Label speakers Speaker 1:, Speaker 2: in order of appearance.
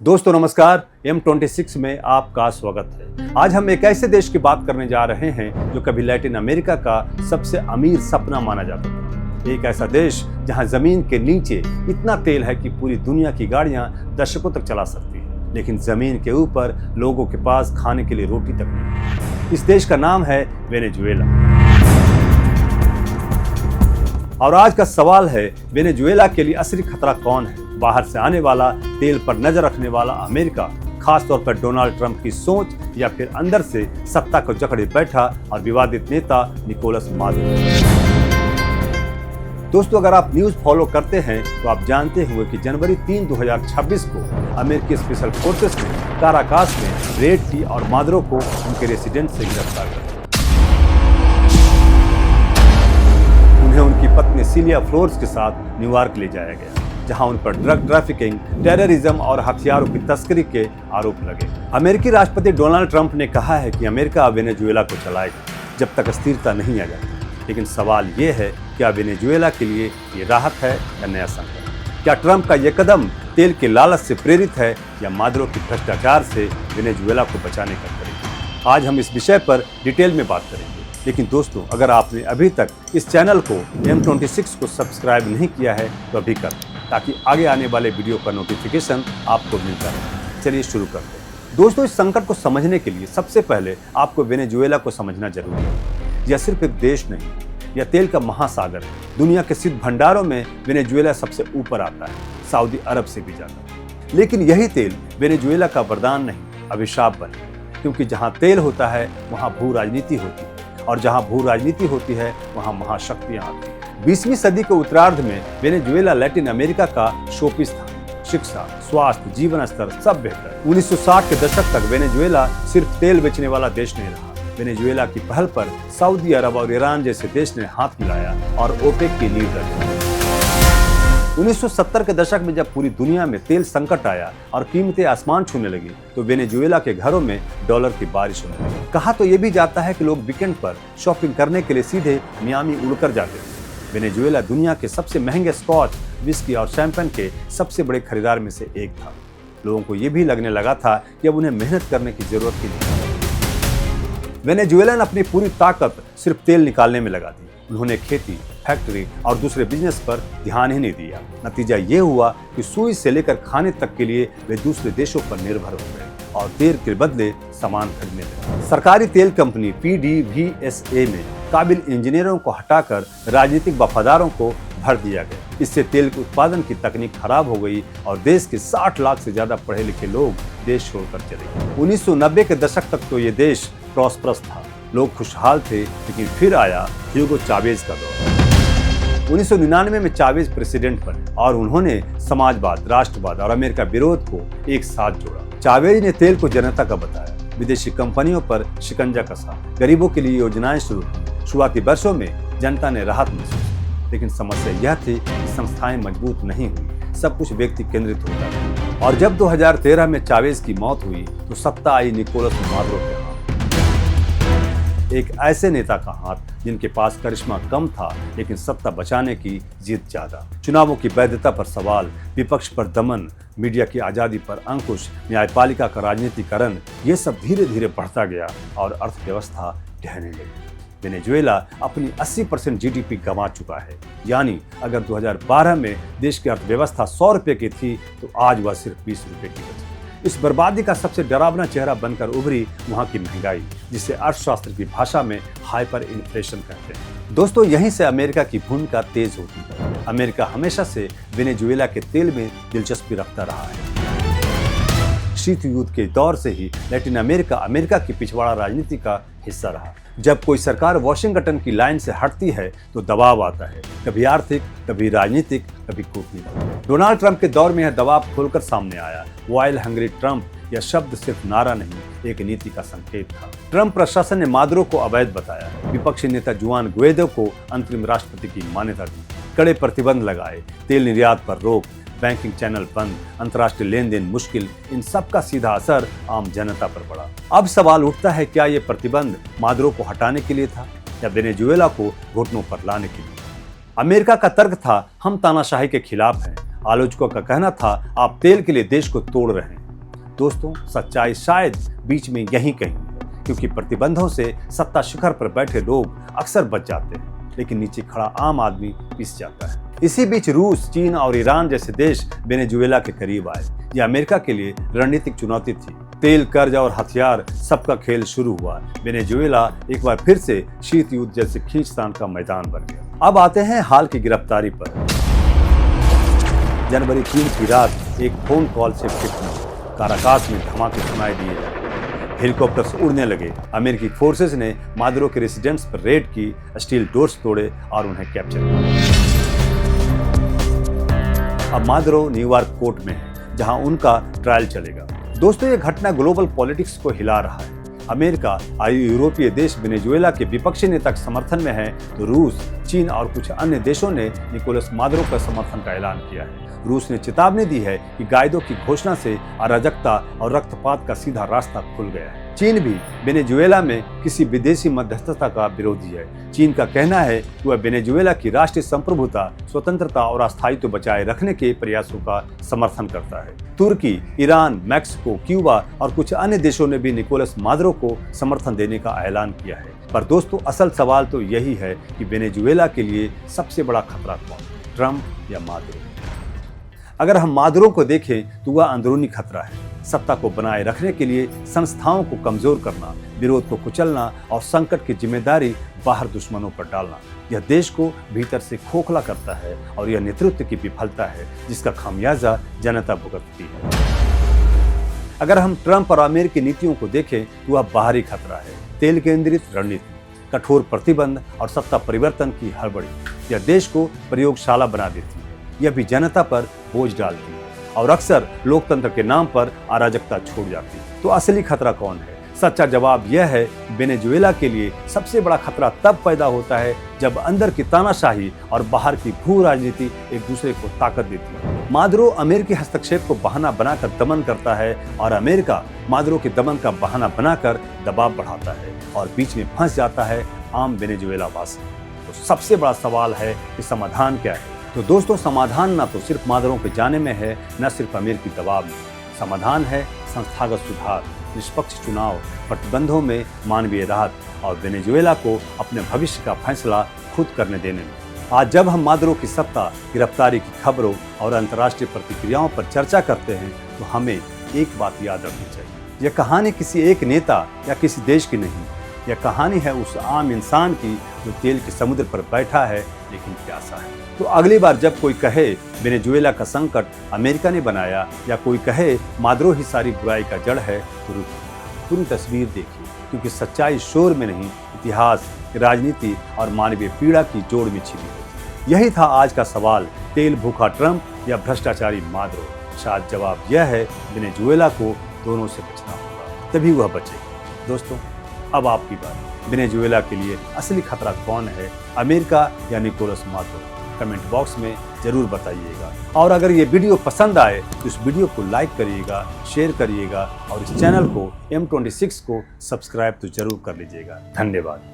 Speaker 1: दोस्तों नमस्कार, M26 में आपका स्वागत है। आज हम एक ऐसे देश की बात करने जा रहे हैं जो कभी लैटिन अमेरिका का सबसे अमीर सपना माना जाता था। एक ऐसा देश जहां जमीन के नीचे इतना तेल है कि पूरी दुनिया की गाड़ियां दशकों तक चला सकती हैं, लेकिन जमीन के ऊपर लोगों के पास खाने के लिए रोटी तक नहीं। इस देश का नाम है वेनेजुएला। और आज का सवाल है, वेनेजुएला के लिए असली खतरा कौन है? बाहर से आने वाला, तेल पर नजर रखने वाला अमेरिका, खासतौर पर डोनाल्ड ट्रंप की सोच, या फिर अंदर से सत्ता को जकड़े बैठा और विवादित नेता निकोलस मादुरो? दोस्तों, अगर आप न्यूज फॉलो करते हैं तो आप जानते होंगे कि जनवरी 3, 2026 को अमेरिकी स्पेशल फोर्सेस ने काराकास में रेड की और मादुरो को उनके रेसिडेंट से गिरफ्तार किया। उन्हें उनकी पत्नी सिलिया फ्लोरेंस के साथ न्यूयॉर्क ले जाया गया, जहां उन पर ड्रग ट्रैफिकिंग, टेररिज्म और हथियारों की तस्करी के आरोप लगे। अमेरिकी राष्ट्रपति डोनाल्ड ट्रंप ने कहा है कि अमेरिका वेनेजुएला को चलाएगा जब तक स्थिरता नहीं आ जाती। लेकिन सवाल ये है, क्या वेनेजुएला के लिए ये राहत है या नया संकट? क्या ट्रंप का ये कदम तेल के लालच से प्रेरित है या मादुरो की भ्रष्टाचार से वेनेजुएला को बचाने का तरीका? आज हम इस विषय पर डिटेल में बात करेंगे। लेकिन दोस्तों, अगर आपने अभी तक इस चैनल को M26 को सब्सक्राइब नहीं किया है तो अभी कर, ताकि आगे आने वाले वीडियो का नोटिफिकेशन आपको मिलता रहे। चलिए शुरू करते हैं। दोस्तों, इस संकट को समझने के लिए सबसे पहले आपको वेनेजुएला को समझना जरूरी है। यह सिर्फ एक देश नहीं, यह तेल का महासागर है। दुनिया के सिद्ध भंडारों में वेनेजुएला सबसे ऊपर आता है, सऊदी अरब से भी ज्यादा। लेकिन यही तेल वेनेजुएला का वरदान नहीं, अभिशाप बने, क्योंकि जहाँ तेल होता है वहाँ भू राजनीति होती है, और जहाँ भू राजनीति होती है वहाँ महाशक्तियाँ आती हैं। 20वीं सदी के उत्तरार्ध में वेनेजुएला लैटिन अमेरिका का शोपीस था। शिक्षा, स्वास्थ्य, जीवन स्तर सब बेहतर। 1960 के दशक तक वेनेजुएला सिर्फ तेल बेचने वाला देश नहीं रहा। वेनेजुएला की पहल पर सऊदी अरब और ईरान जैसे देश ने हाथ मिलाया और ओपेक की नींव रखी। 1970 के दशक में जब पूरी दुनिया में तेल संकट आया और कीमतें आसमान छूने लगी, तो वेनेजुएला के घरों में डॉलर की बारिश होने लगी। कहा तो ये भी जाता है कि लोग वीकेंड पर शॉपिंग करने के लिए सीधे मियामी उड़कर जाते थे। वेनेजुएला दुनिया के सबसे महंगे स्कॉच, विस्की और शैंपेन के सबसे बड़े खरीदार में से एक था। लोगों को ये भी लगने लगा था कि अब उन्हें मेहनत करने की जरूरत ही नहीं। वेनेजुएला ने अपनी पूरी ताकत सिर्फ तेल निकालने में लगा दी। उन्होंने खेती, फैक्ट्री और दूसरे बिजनेस पर ध्यान ही नहीं दिया। नतीजा ये हुआ कि सुई से लेकर खाने तक के लिए वे दूसरे देशों पर निर्भर हो गए और तेल के बदले सामान खरीदने लगे। सरकारी तेल कंपनी PDVSA में काबिल इंजीनियरों को हटाकर राजनीतिक वफादारों को भर दिया गया। इससे तेल के उत्पादन की तकनीक खराब हो गई और देश के 60 लाख से ज्यादा पढ़े लिखे लोग देश छोड़कर चले गए। 1990 के दशक तक तो ये देश प्रॉस्परस था, लोग खुशहाल थे। लेकिन फिर आया ह्यूगो चावेज का दौर। 1999 में चावेज प्रेसिडेंट बने और उन्होंने समाजवाद, राष्ट्रवाद और अमेरिका विरोध को एक साथ जोड़ा। चावेज ने तेल को जनता का बताया, विदेशी कंपनियों पर शिकंजा कसा, गरीबों के लिए योजनाएं शुरू की। शुरुआती वर्षों में जनता ने राहत महसूस की, लेकिन समस्या यह थी कि संस्थाएं मजबूत नहीं हुई, सब कुछ व्यक्ति केंद्रित होता था। और जब 2013 में चावेज की मौत हुई तो सत्ता आई निकोलस मादुरो के हाथ। एक ऐसे नेता का हाथ जिनके पास करिश्मा कम था लेकिन सत्ता बचाने की जिद ज्यादा। चुनावों की वैधता पर सवाल, विपक्ष पर दमन, मीडिया की आजादी पर अंकुश, न्यायपालिका का राजनीतिकरण, ये सब धीरे धीरे बढ़ता गया और अर्थव्यवस्था ढहने लगी। वेनेजुएला अपनी 80% GDP गंवा चुका है। यानी अगर 2012 में देश की अर्थव्यवस्था 100 रुपए की थी तो आज वह सिर्फ 20 रुपए की बची। इस बर्बादी का सबसे डरावना चेहरा बनकर उभरी वहां की महंगाई, जिसे अर्थशास्त्र की भाषा में हाइपर इन्फ्लेशन कहते हैं। दोस्तों, यहीं से अमेरिका की भूमिका तेज होती है। अमेरिका हमेशा से वेनेजुएला के तेल में दिलचस्पी रखता रहा है। शीत युद्ध के दौर से ही लैटिन अमेरिका अमेरिका की पिछवाड़ा राजनीति का हिस्सा रहा। जब कोई सरकार वॉशिंगटन की लाइन से हटती है तो दबाव आता है, कभी आर्थिक, कभी राजनीतिक, कभी कूटनीतिक। डोनाल्ड ट्रंप के दौर में यह दबाव खुलकर सामने आया। ऑयल हंग्री ट्रंप यह शब्द सिर्फ नारा नहीं, एक नीति का संकेत था। ट्रंप प्रशासन ने मादुरो को अवैध बताया, विपक्षी नेता जुआन गुएडो को अंतरिम राष्ट्रपति की मान्यता दी, कड़े प्रतिबंध लगाए, तेल निर्यात पर रोक, बैंकिंग चैनल बंद, अंतर्राष्ट्रीय लेन देन मुश्किल। इन सब का सीधा असर आम जनता पर पड़ा। अब सवाल उठता है, क्या ये प्रतिबंध मादुरो को हटाने के लिए था या वेनेजुएला को घुटनों पर लाने के लिए? अमेरिका का तर्क था, हम तानाशाही के खिलाफ हैं। आलोचकों का कहना था, आप तेल के लिए देश को तोड़ रहे हैं। दोस्तों, सच्चाई शायद बीच में यहीं कहीं है, क्योंकि प्रतिबंधों से सत्ता शिखर पर बैठे लोग अक्सर बच जाते हैं, लेकिन नीचे खड़ा आम आदमी पिस जाता है। इसी बीच रूस, चीन और ईरान जैसे देश वेनेजुएला के करीब आए। यह अमेरिका के लिए रणनीतिक चुनौती थी। तेल, कर्ज और हथियार, सबका खेल शुरू हुआ। वेनेजुएला एक बार फिर से शीत युद्ध जैसे खींचतान का मैदान बन गया। अब आते हैं हाल की गिरफ्तारी पर। जनवरी 3 की रात एक फोन कॉल से काराकास में धमाके सुनाई दिए जा रहे। हेलीकॉप्टर्स उड़ने लगे। अमेरिकी फोर्सेस ने मादुरो के रेसिडेंस पर रेड की, स्टील डोर्स तोड़े और उन्हें कैप्चर किया। अब मादुरो न्यूयॉर्क कोर्ट में है, जहां उनका ट्रायल चलेगा। दोस्तों, ये घटना ग्लोबल पॉलिटिक्स को हिला रहा है। अमेरिका और यूरोपीय देश वेनेजुएला के विपक्षी नेता के समर्थन में है, तो रूस, चीन और कुछ अन्य देशों ने निकोलस मादुरो का समर्थन का ऐलान किया है। रूस ने चेतावनी दी है कि गाइडो की घोषणा से अराजकता और रक्तपात का सीधा रास्ता खुल गया है। चीन भी वेनेजुएला में किसी विदेशी मध्यस्थता का विरोधी है। चीन का कहना है कि वह वेनेजुएला की राष्ट्रीय संप्रभुता, स्वतंत्रता और अस्थायित्व बचाए रखने के प्रयासों का समर्थन करता है। तुर्की, ईरान, मैक्सिको, क्यूबा और कुछ अन्य देशों ने भी निकोलस मादुरो को समर्थन देने का ऐलान किया है। पर दोस्तों, असल सवाल तो यही है कि वेनेजुएला के लिए सबसे बड़ा खतरा कौन, ट्रंप या मादुरो? अगर हम मादुरो को देखें तो वह अंदरूनी खतरा है। सत्ता को बनाए रखने के लिए संस्थाओं को कमजोर करना, विरोध को कुचलना और संकट की जिम्मेदारी बाहर दुश्मनों पर डालना, यह देश को भीतर से खोखला करता है और यह नेतृत्व की विफलता है जिसका खामियाजा जनता भुगतती है। अगर हम ट्रंप और आमिर की नीतियों को देखें तो वह बाहरी खतरा है। तेल केंद्रित रणनीति, कठोर प्रतिबंध और सत्ता परिवर्तन की हड़बड़ी, यह देश को प्रयोगशाला बना देती है। यह भी जनता पर बोझ डालती है और अक्सर लोकतंत्र के नाम पर अराजकता छोड़ जाती है। तो असली खतरा कौन है? सच्चा जवाब यह है, वेनेजुएला के लिए सबसे बड़ा खतरा तब पैदा होता है जब अंदर की तानाशाही और बाहर की भू राजनीति एक दूसरे को ताकत देती है। मादुरो अमेरिकी हस्तक्षेप को बहाना बनाकर दमन करता है और अमेरिका मादुरो के दमन का बहाना बनाकर दबाव बढ़ाता है और बीच में फंस जाता है आम वेनेजुएला वासी। तो सबसे बड़ा सवाल है कि समाधान क्या है? तो दोस्तों, समाधान ना तो सिर्फ मादुरो के जाने में है, न सिर्फ अमेरिकी दबाव में। समाधान है संस्थागत सुधार, निष्पक्ष चुनाव, प्रतिबंधों में मानवीय राहत और वेनेजुएला को अपने भविष्य का फैसला खुद करने देने में। आज जब हम मादुरो की सत्ता, गिरफ्तारी की खबरों और अंतर्राष्ट्रीय प्रतिक्रियाओं पर चर्चा करते हैं तो हमें एक बात याद रखनी चाहिए। यह कहानी किसी एक नेता या किसी देश की नहीं, यह कहानी है उस आम इंसान की जो तेल के समुद्र पर बैठा है लेकिन प्यासा है। तो अगली बार जब कोई कहे वेनेजुएला का संकट अमेरिका ने बनाया या कोई कहे मादुरो ही सारी बुराई का जड़ है, तो रुकिए, पूरी तस्वीर देखिए, क्योंकि सच्चाई शोर में नहीं, इतिहास, राजनीति और मानवीय पीड़ा की जोड़ में छिपी है। यही था आज का सवाल, तेल भूखा ट्रंप या भ्रष्टाचारी मादुरो? शायद जवाब यह है, वेनेजुएला को दोनों से बचना होगा, तभी वह बचेगा। दोस्तों, अब आपकी बात। वेनेजुएला के लिए असली खतरा कौन है, अमेरिका या निकोलस मादुरो? कमेंट बॉक्स में जरूर बताइएगा। और अगर ये वीडियो पसंद आए तो इस वीडियो को लाइक करिएगा, शेयर करिएगा और इस चैनल को M26 को सब्सक्राइब तो जरूर कर लीजिएगा। धन्यवाद।